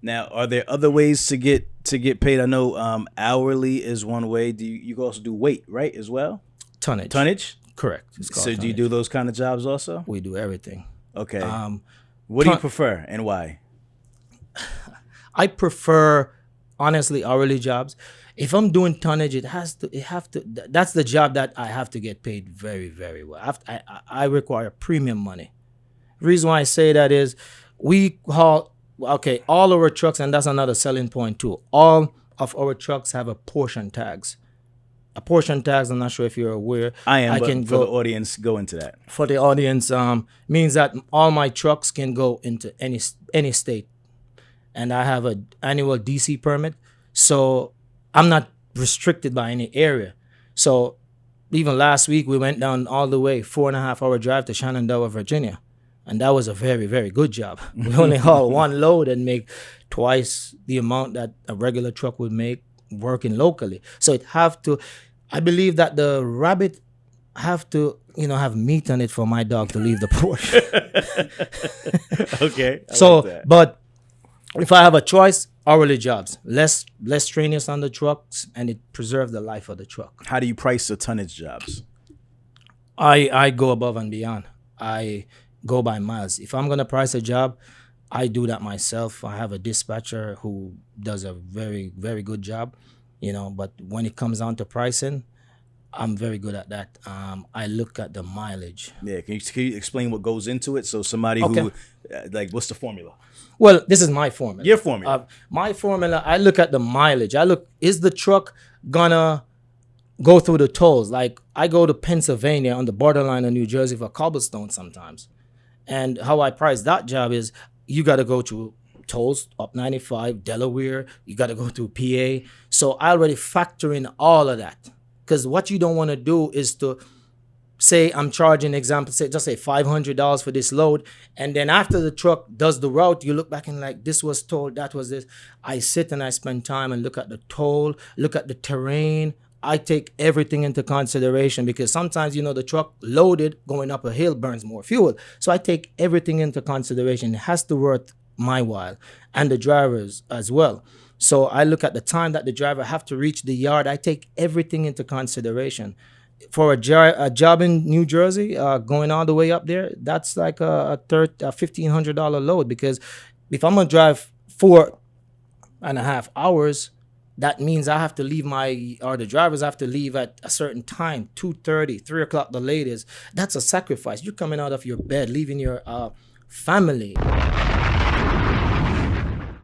Now, are there other ways to get paid? I know hourly is one way. Do you also do weight, right, as well? Tonnage. Tonnage? Correct. It's called So do you do tonnage. those kind of jobs also? We do everything. Okay. Um, What do you ton- prefer and why? I prefer honestly hourly jobs. If I'm doing tonnage, that's the job that I have to get paid very, very well. I require premium money. Reason why I say that is we haul, okay, all our trucks, and that's another selling point too. All of our trucks have a portion tags. A portion tags, I'm not sure if you're aware. I am, but can for the go audience, go into that. for the audience, means that all my trucks can go into any state, and I have a annual DC permit, so I'm not restricted by any area. So even last week we went down all the way 4.5 hour drive to Shenandoah, Virginia, and that was a very, very good job. We only haul one load and make twice the amount that a regular truck would make working locally. So it have to. I believe that the rabbit have to, have meat on it for my dog to leave the porch. Okay. I So, like that. but if I have a choice, hourly jobs, less strenuous on the trucks, and it preserves the life of the truck. How do you price the tonnage jobs? I go above and beyond. I go by miles. If I'm gonna price a job, I do that myself. I have a dispatcher who does a very, very good job, But when it comes down to pricing, I'm very good at that. I look at the mileage. Yeah. Can you explain what goes into it? So somebody Okay. who, what's the formula? Well, this is my formula. Your formula. My formula, I look at the mileage. Is the truck gonna go through the tolls? Like I go to Pennsylvania on the borderline of New Jersey for cobblestone sometimes. And how I price that job is you got to go to tolls up 95, Delaware. You got to go to PA. So I already factor in all of that. Because what you don't want to do is to say I'm charging, just say $500 for this load. And then after the truck does the route, you look back and like, this was toll, that was this. I sit and I spend time and look at the toll, look at the terrain. I take everything into consideration because sometimes, the truck loaded going up a hill burns more fuel. So I take everything into consideration. It has to worth my while and the drivers as well. So I look at the time that the driver have to reach the yard. I take everything into consideration. For a job in New Jersey, going all the way up there, that's like a $1,500 load because if I'm gonna drive 4.5 hours, that means I have to leave the drivers have to leave at a certain time, 2:30, 3 o'clock the latest. That's a sacrifice. You're coming out of your bed, leaving your family.